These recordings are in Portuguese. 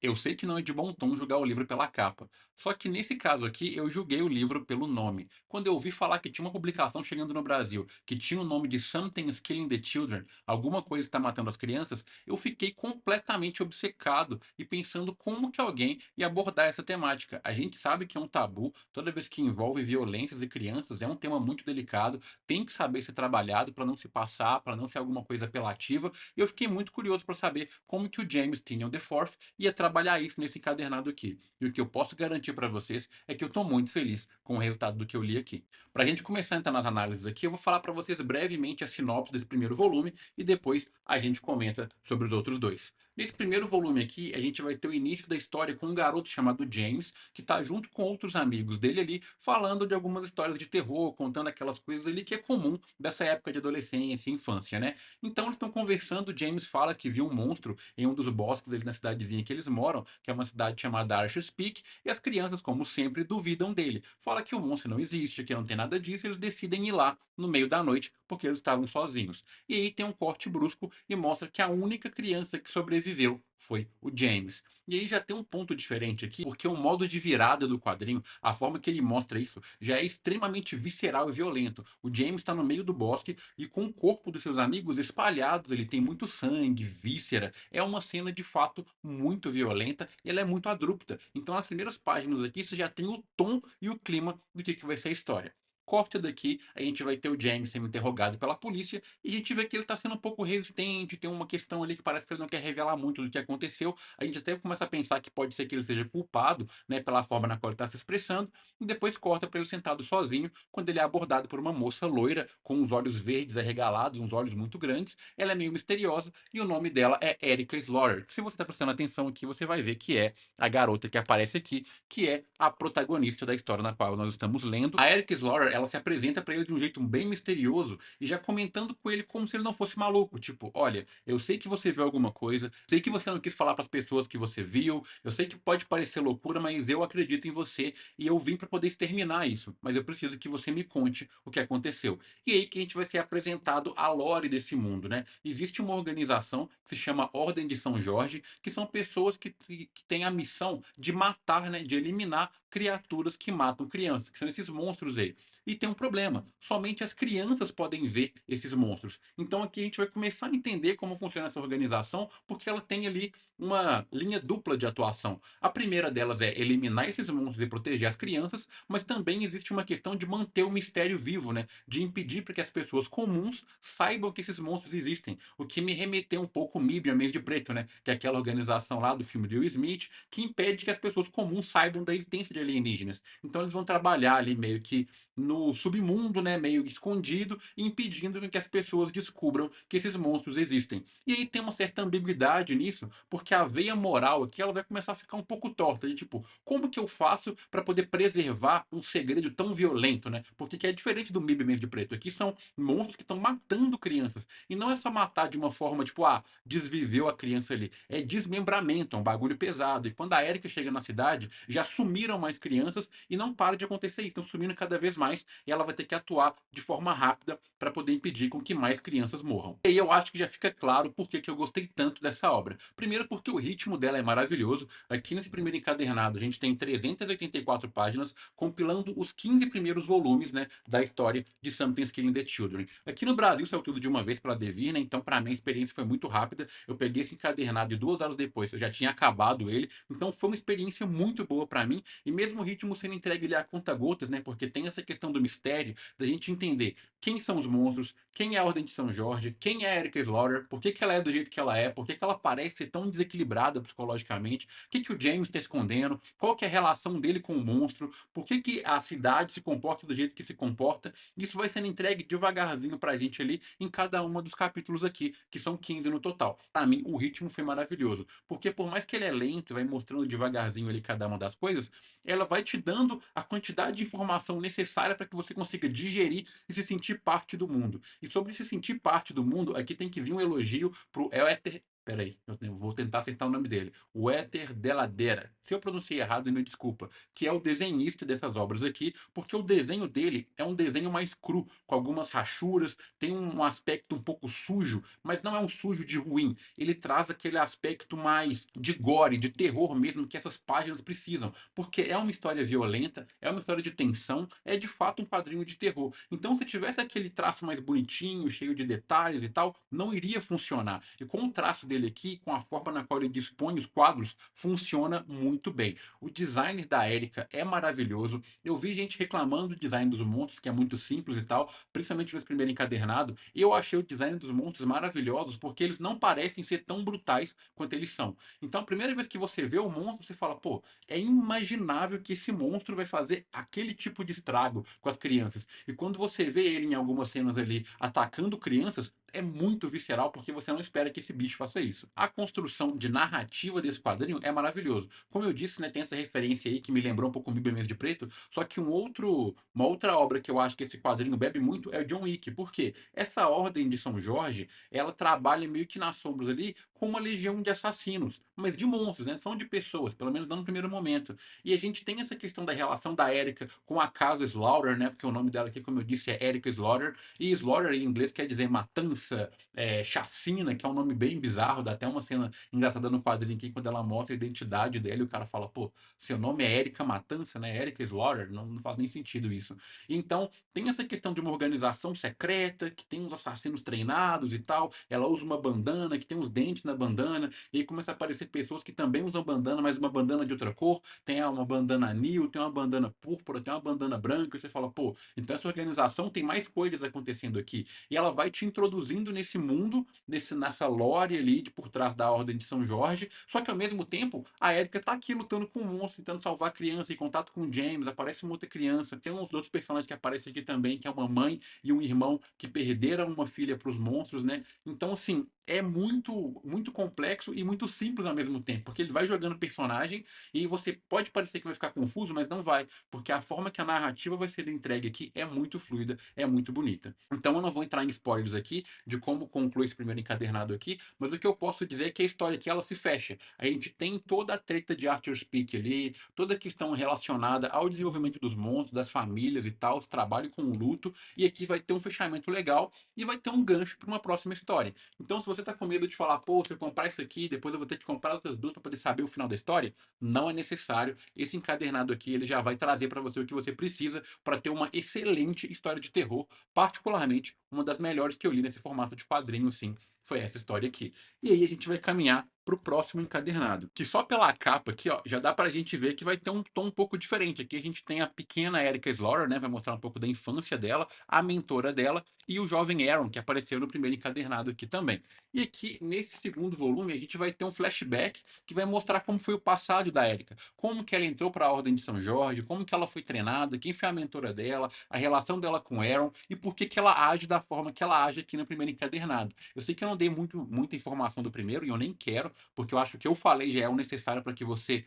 Eu sei que não é de bom tom julgar o livro pela capa. Só que nesse caso aqui, eu julguei o livro pelo nome. Quando eu ouvi falar que tinha uma publicação chegando no Brasil, que tinha o nome de Something is Killing the Children, alguma coisa está matando as crianças, eu fiquei completamente obcecado e pensando como que alguém ia abordar essa temática. A gente sabe que é um tabu, toda vez que envolve violências e crianças, é um tema muito delicado, tem que saber ser trabalhado para não se passar, para não ser alguma coisa apelativa. E eu fiquei muito curioso para saber como que o James Tynion IV ia trabalhar isso nesse encadernado aqui. E o que eu posso garantir para vocês é que eu estou muito feliz com o resultado do que eu li aqui. Para a gente começar a entrar nas análises aqui, eu vou falar para vocês brevemente a sinopse desse primeiro volume e depois a gente comenta sobre os outros dois. Nesse primeiro volume aqui, a gente vai ter o início da história com um garoto chamado James, que está junto com outros amigos dele ali, falando de algumas histórias de terror, contando aquelas coisas ali que é comum dessa época de adolescência e infância, né? Então eles estão conversando, James fala que viu um monstro em um dos bosques ali na cidadezinha que eles moram, que é uma cidade chamada Archer's Peak, e as crianças, como sempre, duvidam dele. Fala que o monstro não existe, que não tem nada disso, e eles decidem ir lá no meio da noite, porque eles estavam sozinhos. E aí tem um corte brusco e mostra que a única criança que sobreviveu foi o James. E aí já tem um ponto diferente aqui, porque o modo de virada do quadrinho, a forma que ele mostra isso, já é extremamente visceral e violento. O James está no meio do bosque e com o corpo dos seus amigos espalhados, ele tem muito sangue, víscera. É uma cena de fato muito violenta e ela é muito abrupta. Então, nas primeiras páginas aqui, você já tem o tom e o clima do que vai ser a história. Corta daqui, a gente vai ter o James sendo interrogado pela polícia e a gente vê que ele está sendo um pouco resistente, tem uma questão ali que parece que ele não quer revelar muito do que aconteceu. A gente até começa a pensar que pode ser que ele seja culpado, né, pela forma na qual ele está se expressando, e depois corta para ele sentado sozinho, quando ele é abordado por uma moça loira, com os olhos verdes arregalados, uns olhos muito grandes. Ela é meio misteriosa e o nome dela é Erica Slaughter. Se você está prestando atenção aqui, você vai ver que é a garota que aparece aqui, que é a protagonista da história na qual nós estamos lendo. A Erica Slaughter, ela se apresenta para ele de um jeito bem misterioso e já comentando com ele como se ele não fosse maluco. Tipo, olha, eu sei que você viu alguma coisa, sei que você não quis falar para as pessoas que você viu, eu sei que pode parecer loucura, mas eu acredito em você e eu vim para poder exterminar isso, mas eu preciso que você me conte o que aconteceu. E aí que a gente vai ser apresentado a lore desse mundo, né? Existe uma organização que se chama Ordem de São Jorge, que são pessoas que têm a missão de matar, né, de eliminar criaturas que matam crianças, que são esses monstros aí. E tem um problema, somente as crianças podem ver esses monstros. Então aqui a gente vai começar a entender como funciona essa organização, porque ela tem ali uma linha dupla de atuação. A primeira delas é eliminar esses monstros e proteger as crianças, mas também existe uma questão de manter o mistério vivo, né? De impedir para que as pessoas comuns saibam que esses monstros existem. O que me remeteu um pouco ao MIB, a Mês de Preto, né? Que é aquela organização lá do filme de Will Smith, que impede que as pessoas comuns saibam da existência de alienígenas. Então eles vão trabalhar ali meio que no submundo, né? Meio escondido, impedindo que as pessoas descubram que esses monstros existem. E aí tem uma certa ambiguidade nisso, porque a veia moral aqui ela vai começar a ficar um pouco torta, de tipo, como que eu faço para poder preservar um segredo tão violento, né? Porque que é diferente do MIB Mesmo de Preto. Aqui são monstros que estão matando crianças. E não é só matar de uma forma, tipo, desviveu a criança ali. É desmembramento, é um bagulho pesado. E quando a Erika chega na cidade, já sumiram mais crianças e não para de acontecer isso. Estão sumindo cada vez mais e ela vai ter que atuar de forma rápida para poder impedir com que mais crianças morram. E aí eu acho que já fica claro por que eu gostei tanto dessa obra. Primeiro porque o ritmo dela é maravilhoso. Aqui nesse primeiro encadernado a gente tem 384 páginas compilando os 15 primeiros volumes, né, da história de Something's Killing the Children. Aqui no Brasil saiu tudo de uma vez pela Devir, né, então para mim a experiência foi muito rápida. Eu peguei esse encadernado e 2 horas depois eu já tinha acabado ele, então foi uma experiência muito boa para mim e mesmo o ritmo sendo entregue ali a conta-gotas, né, porque tem essa questão do mistério, da gente entender quem são os monstros, quem é a Ordem de São Jorge, quem é a Erika Slaughter, por que ela é do jeito que ela é, por que ela parece ser tão desequilibrada psicologicamente, o que o James está escondendo, qual que é a relação dele com o monstro, por que a cidade se comporta do jeito que se comporta. Isso vai sendo entregue devagarzinho pra gente ali em cada uma dos capítulos aqui, que são 15 no total. Pra mim, o ritmo foi maravilhoso, porque por mais que ele é lento e vai mostrando devagarzinho ali cada uma das coisas, ela vai te dando a quantidade de informação necessária para que você consiga digerir e se sentir parte do mundo. E sobre se sentir parte do mundo, aqui tem que vir um elogio pro Éter. Peraí, eu vou tentar acertar o nome dele. O Éter Deladera. se eu pronunciei errado, me desculpa, que é o desenhista dessas obras aqui, porque o desenho dele é um desenho mais cru, com algumas rachuras, tem um aspecto um pouco sujo, mas não é um sujo de ruim. Ele traz aquele aspecto mais de gore, de terror mesmo que essas páginas precisam, porque é uma história violenta, é uma história de tensão, é de fato um quadrinho de terror. Então, se tivesse aquele traço mais bonitinho, cheio de detalhes e tal, não iria funcionar. E com o traço dele aqui, com a forma na qual ele dispõe os quadros, funciona muito bem. O design da Erika é maravilhoso. Eu vi gente reclamando do design dos monstros, que é muito simples e tal, principalmente nesse primeiro encadernado. Eu achei o design dos monstros maravilhosos, porque eles não parecem ser tão brutais quanto eles são. Então, a primeira vez que você vê o monstro, você fala, pô, é imaginável que esse monstro vai fazer aquele tipo de estrago com as crianças. E quando você vê ele em algumas cenas ali atacando crianças, é muito visceral porque você não espera que esse bicho faça isso. A construção de narrativa desse quadrinho é maravilhoso. Como eu disse, né, tem essa referência aí que me lembrou um pouco Bíblia Mesmo de Preto, só que uma outra obra que eu acho que esse quadrinho bebe muito é o John Wick. Por quê? Essa ordem de São Jorge, ela trabalha meio que nas sombras ali com uma legião de assassinos, mas de monstros, né? São de pessoas, pelo menos não no primeiro momento. E a gente tem essa questão da relação da Erika com a casa Slaughter, né? Porque o nome dela aqui, como eu disse, é Erika Slaughter. E Slaughter em inglês quer dizer matança, chacina, que é um nome bem bizarro. Dá até uma cena engraçada no quadrinho aqui, quando ela mostra a identidade dela e o cara fala, pô, seu nome é Erika Matança, né? Erika Slaughter, não faz nem sentido isso. Então, tem essa questão de uma organização secreta, que tem uns assassinos treinados e tal. Ela usa uma bandana, que tem uns dentes na bandana, e aí começa a aparecer pessoas que também usam bandana, mas uma bandana de outra cor. Tem uma bandana anil, tem uma bandana púrpura, tem uma bandana branca, e você fala, pô, então essa organização tem mais coisas acontecendo aqui. E ela vai te introduzindo nesse mundo, nessa lore ali de por trás da Ordem de São Jorge, só que ao mesmo tempo, a Erika tá aqui lutando com o monstro, tentando salvar a criança, em contato com o James, aparece uma outra criança, tem uns outros personagens que aparecem aqui também, que é uma mãe e um irmão que perderam uma filha para os monstros, né? Então, assim, é muito complexo e muito simples ao mesmo tempo, porque ele vai jogando personagem e você pode parecer que vai ficar confuso, mas não vai, porque a forma que a narrativa vai ser entregue aqui é muito fluida, é muito bonita. Então eu não vou entrar em spoilers aqui de como conclui esse primeiro encadernado aqui, mas o que eu posso dizer é que a história aqui ela se fecha. A gente tem toda a treta de Arthur's Peak ali, toda a questão relacionada ao desenvolvimento dos monstros, das famílias e tal, trabalho com o luto, e aqui vai ter um fechamento legal e vai ter um gancho para uma próxima história. Então, se você tá com medo de falar, pô, se eu comprar isso aqui, depois eu vou ter que comprar outras duas para poder saber o final da história, não é necessário. Esse encadernado aqui, ele já vai trazer para você o que você precisa para ter uma excelente história de terror, particularmente uma das melhores que eu li nesse formato de quadrinho, sim, foi essa história aqui. E aí a gente vai caminhar para o próximo encadernado, que só pela capa aqui, ó, já dá pra gente ver que vai ter um tom um pouco diferente. Aqui a gente tem a pequena Erika Slaughter, né, vai mostrar um pouco da infância dela, a mentora dela e o jovem Aaron, que apareceu no primeiro encadernado aqui também. E aqui, nesse segundo volume, a gente vai ter um flashback que vai mostrar como foi o passado da Erika, como que ela entrou para a Ordem de São Jorge, como que ela foi treinada, quem foi a mentora dela, a relação dela com Aaron e por que que ela age da forma que ela age aqui no primeiro encadernado. Eu sei que eu não dei muita informação do primeiro e eu nem quero, porque eu acho que o que eu falei já é o necessário para que você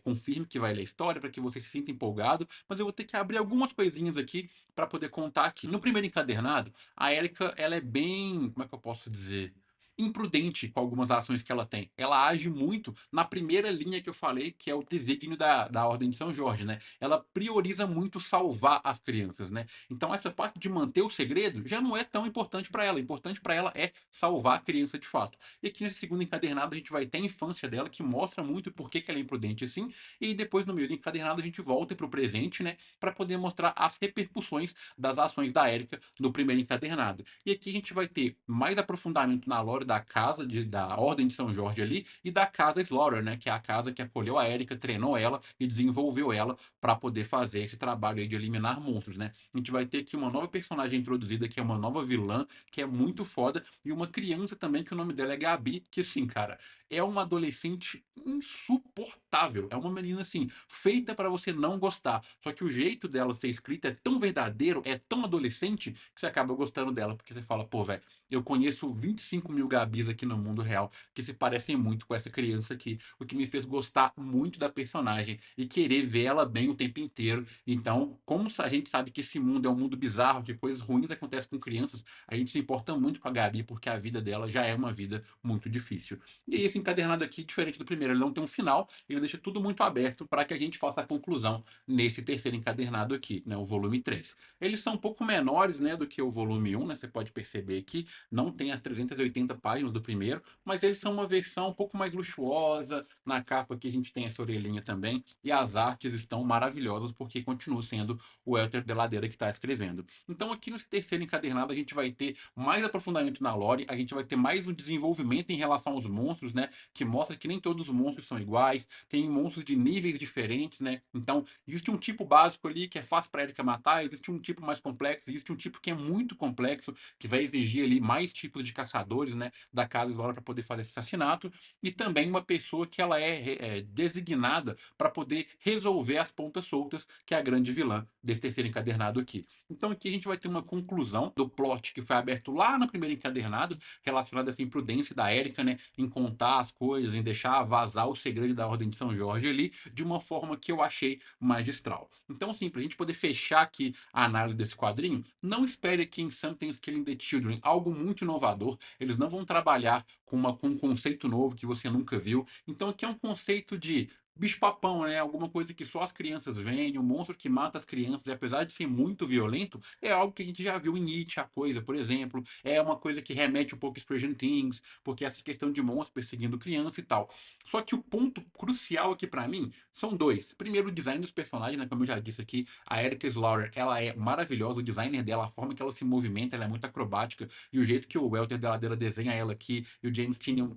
confirme que vai ler a história, para que você se sinta empolgado, mas eu vou ter que abrir algumas coisinhas aqui para poder contar aqui. No primeiro encadernado, a Erika, ela é bem, como é que eu posso dizer? Imprudente com algumas ações que ela tem. Ela age muito na primeira linha que eu falei, que é o desígnio da Ordem de São Jorge, né? Ela prioriza muito salvar as crianças, né? Então essa parte de manter o segredo já não é tão importante para ela. O importante para ela é salvar a criança de fato. E aqui nesse segundo encadernado a gente vai ter a infância dela, que mostra muito por que ela é imprudente assim, e depois no meio do encadernado a gente volta para o presente, né, para poder mostrar as repercussões das ações da Erika no primeiro encadernado. E aqui a gente vai ter mais aprofundamento na lore da casa da Ordem de São Jorge ali e da casa Slaughter, né, que é a casa que acolheu a Erika, treinou ela e desenvolveu ela para poder fazer esse trabalho aí de eliminar monstros, né? A gente vai ter aqui uma nova personagem introduzida, que é uma nova vilã, que é muito foda, e uma criança também, que o nome dela é Gabi, que assim, cara, é uma adolescente insuportável. É uma menina assim, feita para você não gostar. Só que o jeito dela ser escrita é tão verdadeiro, é tão adolescente, que você acaba gostando dela, porque você fala, pô, velho, eu conheço 25 mil Gabis aqui no mundo real que se parecem muito com essa criança aqui, o que me fez gostar muito da personagem e querer ver ela bem o tempo inteiro. Então, como a gente sabe que esse mundo é um mundo bizarro, que coisas ruins acontecem com crianças, a gente se importa muito com a Gabi, porque a vida dela já é uma vida muito difícil. E esse encadernado aqui, diferente do primeiro, ele não tem um final, ele deixa tudo muito aberto para que a gente faça a conclusão nesse terceiro encadernado aqui, né, o volume 3. Eles são um pouco menores, né, do que o volume 1, né, você pode perceber que não tem as 380 páginas do primeiro, mas eles são uma versão um pouco mais luxuosa. Na capa aqui a gente tem essa orelhinha também, e as artes estão maravilhosas porque continua sendo o Hélder de Ladeira que está escrevendo. Então aqui nesse terceiro encadernado a gente vai ter mais aprofundamento na lore, a gente vai ter mais um desenvolvimento em relação aos monstros, né, que mostra que nem todos os monstros são iguais, tem monstros de níveis diferentes, né, então existe um tipo básico ali que é fácil para Erika matar, existe um tipo mais complexo, existe um tipo que é muito complexo, que vai exigir ali mais tipos de caçadores, né, da casa Islora para poder fazer esse assassinato, e também uma pessoa que ela é designada para poder resolver as pontas soltas, que é a grande vilã desse terceiro encadernado aqui. Então aqui a gente vai ter uma conclusão do plot que foi aberto lá no primeiro encadernado, relacionado a essa imprudência da Erika, né, em contar as coisas, em deixar vazar o segredo da Ordem de São Jorge ali, de uma forma que eu achei magistral. Então, assim, pra gente poder fechar aqui a análise desse quadrinho, não espere aqui em Something's Killing the Children algo muito inovador. Eles não vão trabalhar com um conceito novo que você nunca viu. Então, aqui é um conceito de bicho-papão, né? Alguma coisa que só as crianças veem, um monstro que mata as crianças, e apesar de ser muito violento, é algo que a gente já viu em It, a coisa, por exemplo. É uma coisa que remete um pouco a Stranger Things, porque essa questão de monstros perseguindo criança e tal. Só que o ponto crucial aqui pra mim são dois. Primeiro, o design dos personagens, né? Como eu já disse aqui, a Erika Slaughter, ela é maravilhosa, o designer dela, a forma que ela se movimenta, ela é muito acrobática, e o jeito que o Welter da Ladeira desenha ela aqui, e o James Tynion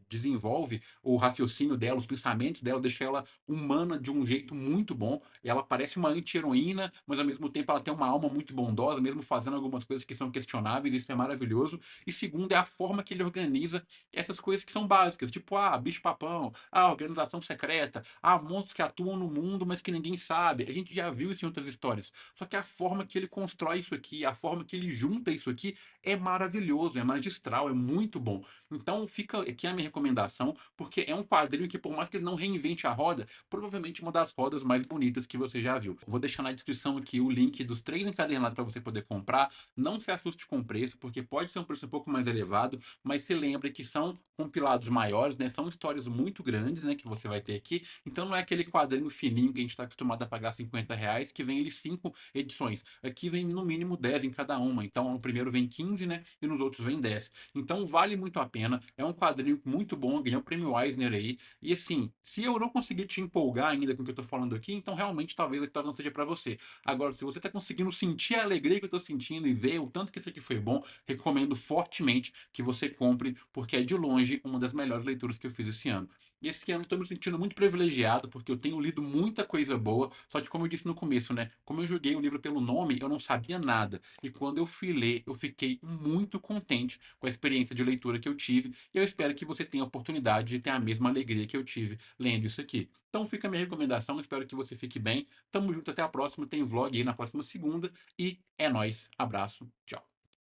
desenvolve o raciocínio dela, os pensamentos dela, deixa ela humana de um jeito muito bom. E ela parece uma anti-heroína, mas ao mesmo tempo ela tem uma alma muito bondosa, mesmo fazendo algumas coisas que são questionáveis, isso é maravilhoso. E segundo, é a forma que ele organiza essas coisas que são básicas, tipo, bicho-papão, organização secreta, monstros que atuam no mundo, mas que ninguém sabe. A gente já viu isso em outras histórias. Só que a forma que ele constrói isso aqui, a forma que ele junta isso aqui, é maravilhoso, é magistral, é muito bom. Então fica aqui a minha recomendação, porque é um quadrinho que, por mais que ele não reinvente a roda, provavelmente uma das rodas mais bonitas que você já viu. Vou deixar na descrição aqui o link dos 3 encadernados para você poder comprar. Não se assuste com o preço, porque pode ser um preço um pouco mais elevado, mas se lembre que são compilados maiores, né? São histórias muito grandes, né? Que você vai ter aqui. Então não é aquele quadrinho fininho que a gente está acostumado a pagar R$ 50, que vem ele 5 edições. Aqui vem no mínimo 10 em cada uma. Então no primeiro vem 15, né? E nos outros vem 10. Então vale muito a pena. É um quadrinho muito bom, ganhou o prêmio Eisner aí. E assim, se eu não conseguir te empolgar ainda com o que eu tô falando aqui, então realmente talvez a história não seja para você. Agora, se você tá conseguindo sentir a alegria que eu tô sentindo e ver o tanto que isso aqui foi bom, recomendo fortemente que você compre, porque é de longe uma das melhores leituras que eu fiz esse ano. E esse ano eu tô me sentindo muito privilegiado, porque eu tenho lido muita coisa boa, só que como eu disse no começo, né? Como eu joguei o livro pelo nome, eu não sabia nada. E quando eu fui ler, eu fiquei muito contente com a experiência de leitura que eu tive, e eu espero que você tenha a oportunidade de ter a mesma alegria que eu tive lendo isso aqui. Então fica a minha recomendação, espero que você fique bem. Tamo junto, até a próxima, tem vlog aí na próxima segunda, e é nóis, abraço, tchau.